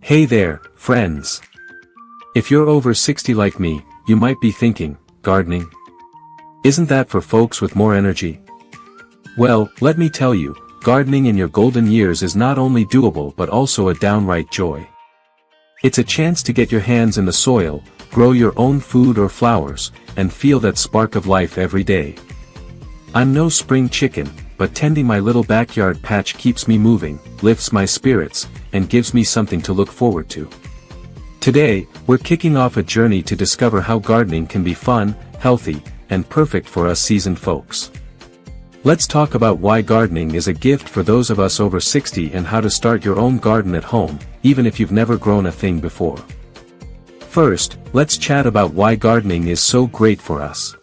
Hey there, friends. If you're over 60 like me, you might be thinking, gardening? Isn't that for folks with more energy? Well, let me tell you, gardening in your golden years is not only doable but also a downright joy. It's a chance to get your hands in the soil, grow your own food or flowers, and feel that spark of life every day. I'm no spring chicken, but tending my little backyard patch keeps me moving, lifts my spirits, and gives me something to look forward to. Today, we're kicking off a journey to discover how gardening can be fun, healthy, and perfect for us seasoned folks. Let's talk about why gardening is a gift for those of us over 60 and how to start your own garden at home, even if you've never grown a thing before. First, let's chat about why gardening is so great for us.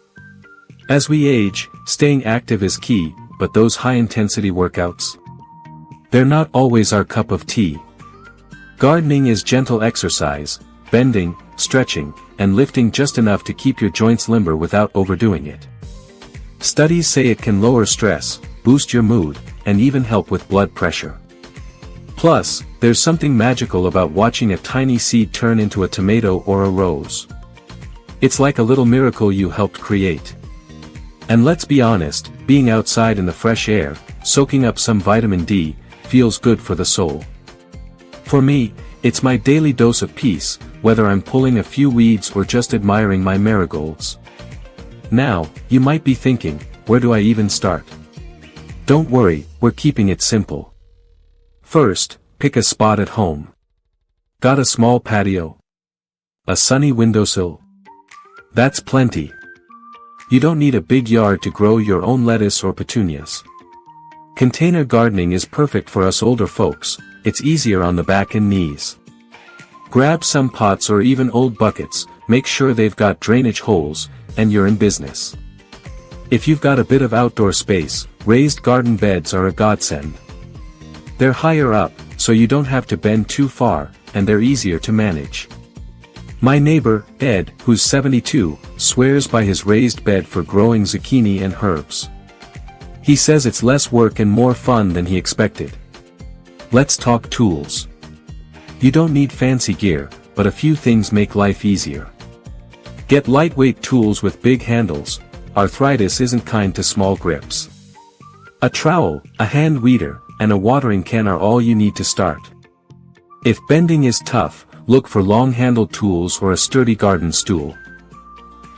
As we age, staying active is key, but those high-intensity workouts? They're not always our cup of tea. Gardening is gentle exercise, bending, stretching, and lifting just enough to keep your joints limber without overdoing it. Studies say it can lower stress, boost your mood, and even help with blood pressure. Plus, there's something magical about watching a tiny seed turn into a tomato or a rose. It's like a little miracle you helped create. And let's be honest, being outside in the fresh air, soaking up some vitamin D, feels good for the soul. For me, it's my daily dose of peace, whether I'm pulling a few weeds or just admiring my marigolds. Now, you might be thinking, where do I even start? Don't worry, we're keeping it simple. First, pick a spot at home. Got a small patio? A sunny windowsill? That's plenty. You don't need a big yard to grow your own lettuce or petunias. Container gardening is perfect for us older folks, it's easier on the back and knees. Grab some pots or even old buckets, make sure they've got drainage holes, and you're in business. If you've got a bit of outdoor space, raised garden beds are a godsend. They're higher up, so you don't have to bend too far, and they're easier to manage. My neighbor, Ed, who's 72, swears by his raised bed for growing zucchini and herbs. He says it's less work and more fun than he expected. Let's talk tools. You don't need fancy gear, but a few things make life easier. Get lightweight tools with big handles. Arthritis isn't kind to small grips. A trowel, a hand weeder, and a watering can are all you need to start. If bending is tough, look for long-handled tools or a sturdy garden stool.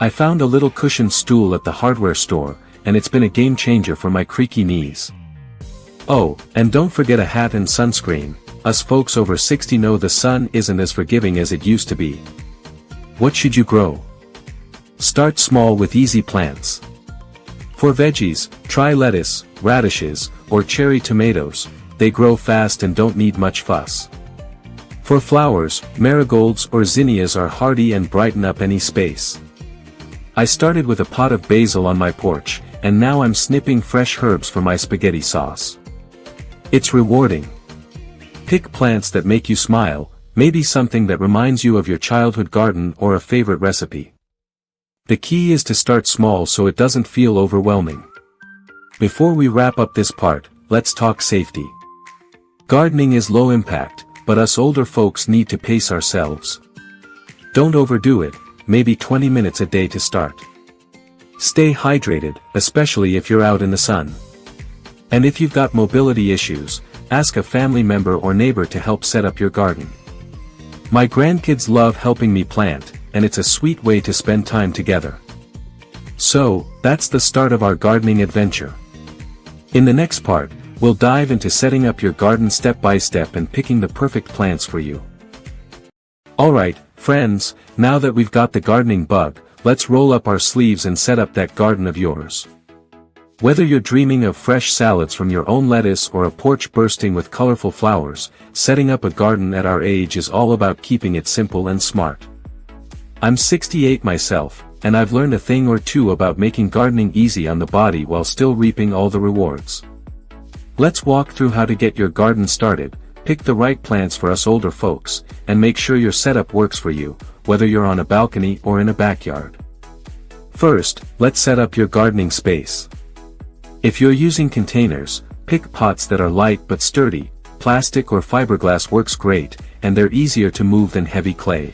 I found a little cushioned stool at the hardware store, and it's been a game-changer for my creaky knees. Oh, and don't forget a hat and sunscreen. Us folks over 60 know the sun isn't as forgiving as it used to be. What should you grow? Start small with easy plants. For veggies, try lettuce, radishes, or cherry tomatoes. They grow fast and don't need much fuss. For flowers, marigolds or zinnias are hardy and brighten up any space. I started with a pot of basil on my porch, and now I'm snipping fresh herbs for my spaghetti sauce. It's rewarding. Pick plants that make you smile, maybe something that reminds you of your childhood garden or a favorite recipe. The key is to start small so it doesn't feel overwhelming. Before we wrap up this part, let's talk safety. Gardening is low impact, but us older folks need to pace ourselves. Don't overdo it, maybe 20 minutes a day to start. Stay hydrated, especially if you're out in the sun. And if you've got mobility issues, ask a family member or neighbor to help set up your garden. My grandkids love helping me plant, and it's a sweet way to spend time together. So, that's the start of our gardening adventure. In the next part, we'll dive into setting up your garden step by step and picking the perfect plants for you. Alright, friends, now that we've got the gardening bug, let's roll up our sleeves and set up that garden of yours. Whether you're dreaming of fresh salads from your own lettuce or a porch bursting with colorful flowers, setting up a garden at our age is all about keeping it simple and smart. I'm 68 myself, and I've learned a thing or two about making gardening easy on the body while still reaping all the rewards. Let's walk through how to get your garden started, pick the right plants for us older folks, and make sure your setup works for you, whether you're on a balcony or in a backyard. First, let's set up your gardening space. If you're using containers, pick pots that are light but sturdy, plastic or fiberglass works great, and they're easier to move than heavy clay.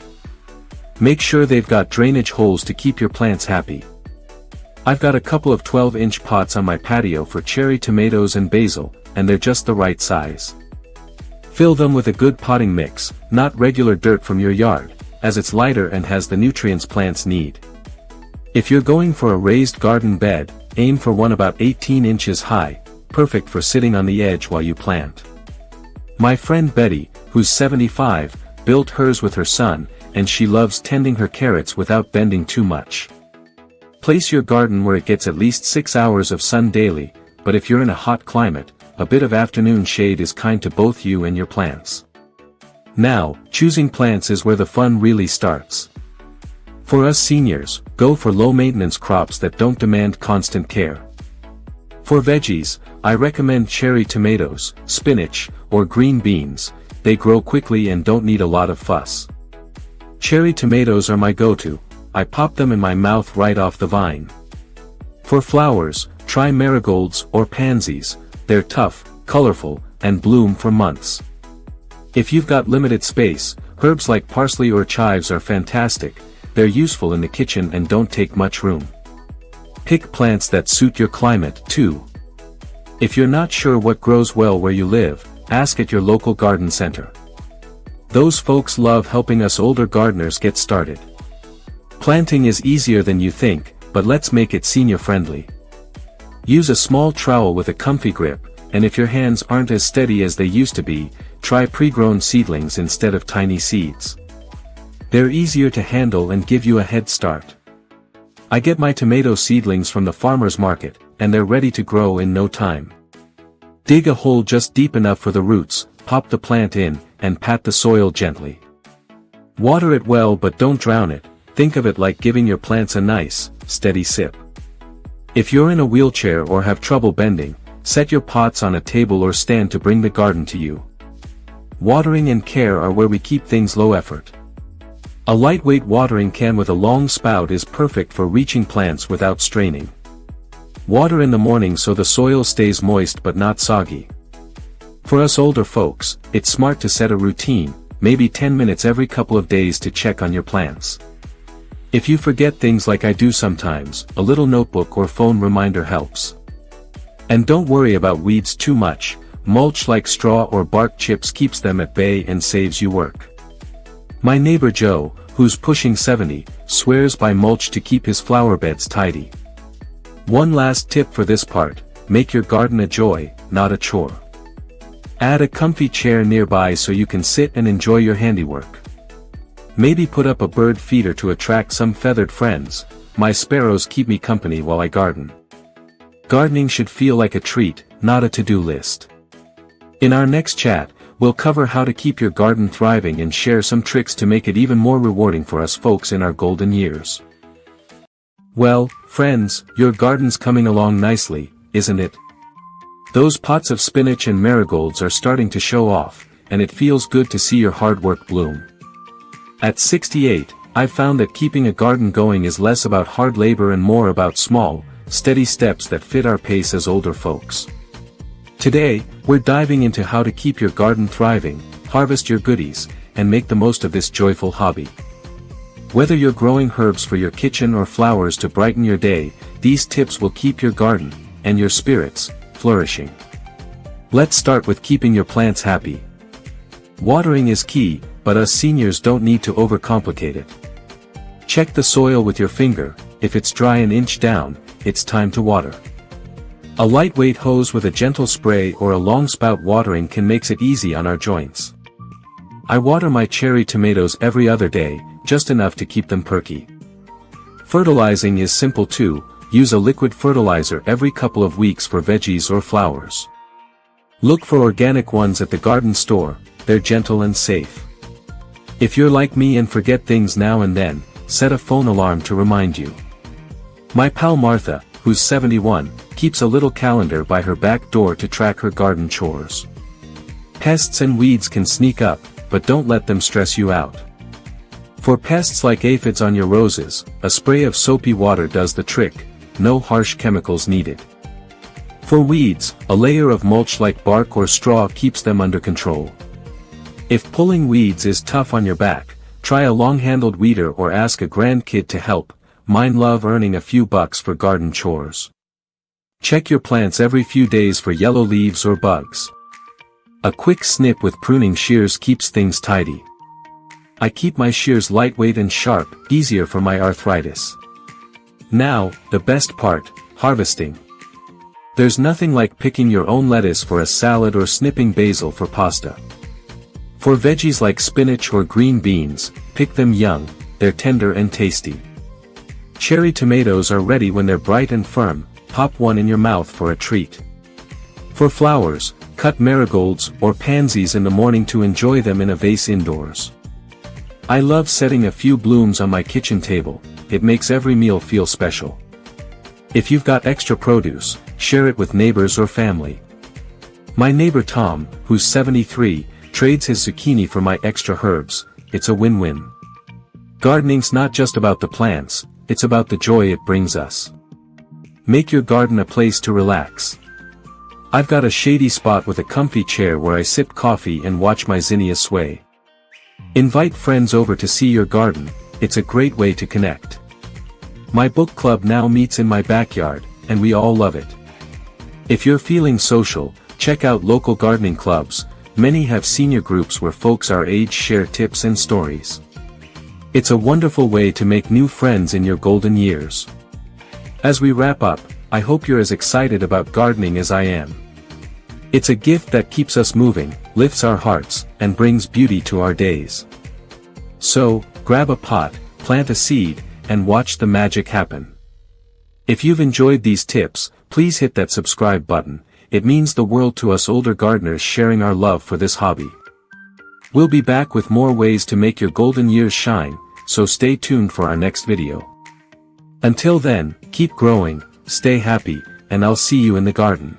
Make sure they've got drainage holes to keep your plants happy. I've got a couple of 12-inch pots on my patio for cherry tomatoes and basil, and they're just the right size. Fill them with a good potting mix, not regular dirt from your yard, as it's lighter and has the nutrients plants need. If you're going for a raised garden bed, aim for one about 18 inches high, perfect for sitting on the edge while you plant. My friend Betty, who's 75, built hers with her son, and she loves tending her carrots without bending too much. Place your garden where it gets at least 6 hours of sun daily, but if you're in a hot climate, a bit of afternoon shade is kind to both you and your plants. Now, choosing plants is where the fun really starts. For us seniors, go for low-maintenance crops that don't demand constant care. For veggies, I recommend cherry tomatoes, spinach, or green beans. They grow quickly and don't need a lot of fuss. Cherry tomatoes are my go-to. I pop them in my mouth right off the vine. For flowers, try marigolds or pansies. They're tough, colorful, and bloom for months. If you've got limited space, herbs like parsley or chives are fantastic. They're useful in the kitchen and don't take much room. Pick plants that suit your climate, too. If you're not sure what grows well where you live, ask at your local garden center. Those folks love helping us older gardeners get started. Planting is easier than you think, but let's make it senior-friendly. Use a small trowel with a comfy grip, and if your hands aren't as steady as they used to be, try pre-grown seedlings instead of tiny seeds. They're easier to handle and give you a head start. I get my tomato seedlings from the farmer's market, and they're ready to grow in no time. Dig a hole just deep enough for the roots, pop the plant in, and pat the soil gently. Water it well but don't drown it. Think of it like giving your plants a nice, steady sip. If you're in a wheelchair or have trouble bending, set your pots on a table or stand to bring the garden to you. Watering and care are where we keep things low effort. A lightweight watering can with a long spout is perfect for reaching plants without straining. Water in the morning so the soil stays moist but not soggy. For us older folks, it's smart to set a routine, maybe 10 minutes every couple of days to check on your plants. If you forget things like I do sometimes, a little notebook or phone reminder helps. And don't worry about weeds too much. Mulch like straw or bark chips keeps them at bay and saves you work. My neighbor Joe, who's pushing 70, swears by mulch to keep his flower beds tidy. One last tip for this part, make your garden a joy, not a chore. Add a comfy chair nearby so you can sit and enjoy your handiwork. Maybe put up a bird feeder to attract some feathered friends. My sparrows keep me company while I garden. Gardening should feel like a treat, not a to-do list. In our next chat, we'll cover how to keep your garden thriving and share some tricks to make it even more rewarding for us folks in our golden years. Well, friends, your garden's coming along nicely, isn't it? Those pots of spinach and marigolds are starting to show off, and it feels good to see your hard work bloom. At 68, I've found that keeping a garden going is less about hard labor and more about small, steady steps that fit our pace as older folks. Today, we're diving into how to keep your garden thriving, harvest your goodies, and make the most of this joyful hobby. Whether you're growing herbs for your kitchen or flowers to brighten your day, these tips will keep your garden, and your spirits, flourishing. Let's start with keeping your plants happy. Watering is key, but us seniors don't need to overcomplicate it. Check the soil with your finger. If it's dry an inch down, it's time to water. A lightweight hose with a gentle spray or a long spout watering can make it easy on our joints. I water my cherry tomatoes every other day, just enough to keep them perky. Fertilizing is simple too. Use a liquid fertilizer every couple of weeks for veggies or flowers. Look for organic ones at the garden store. They're gentle and safe. If you're like me and forget things now and then, set a phone alarm to remind you. My pal Martha, who's 71, keeps a little calendar by her back door to track her garden chores. Pests and weeds can sneak up, but don't let them stress you out. For pests like aphids on your roses, a spray of soapy water does the trick. No harsh chemicals needed. For weeds, a layer of mulch like bark or straw keeps them under control. If pulling weeds is tough on your back, try a long-handled weeder or ask a grandkid to help. Mine love earning a few bucks for garden chores. Check your plants every few days for yellow leaves or bugs. A quick snip with pruning shears keeps things tidy. I keep my shears lightweight and sharp, easier for my arthritis. Now, the best part, harvesting. There's nothing like picking your own lettuce for a salad or snipping basil for pasta. For veggies like spinach or green beans, pick them young, they're tender and tasty. Cherry tomatoes are ready when they're bright and firm, pop one in your mouth for a treat. For flowers, cut marigolds or pansies in the morning to enjoy them in a vase indoors. I love setting a few blooms on my kitchen table, it makes every meal feel special. If you've got extra produce, share it with neighbors or family. My neighbor Tom, who's 73, trades his zucchini for my extra herbs, it's a win-win. Gardening's not just about the plants, it's about the joy it brings us. Make your garden a place to relax. I've got a shady spot with a comfy chair where I sip coffee and watch my zinnias sway. Invite friends over to see your garden, it's a great way to connect. My book club now meets in my backyard, and we all love it. If you're feeling social, check out local gardening clubs, many have senior groups where folks our age share tips and stories. It's a wonderful way to make new friends in your golden years. As we wrap up, I hope you're as excited about gardening as I am. It's a gift that keeps us moving, lifts our hearts, and brings beauty to our days. So, grab a pot, plant a seed, and watch the magic happen. If you've enjoyed these tips, please hit that subscribe button, it means the world to us older gardeners sharing our love for this hobby. We'll be back with more ways to make your golden years shine, so stay tuned for our next video. Until then, keep growing, stay happy, and I'll see you in the garden.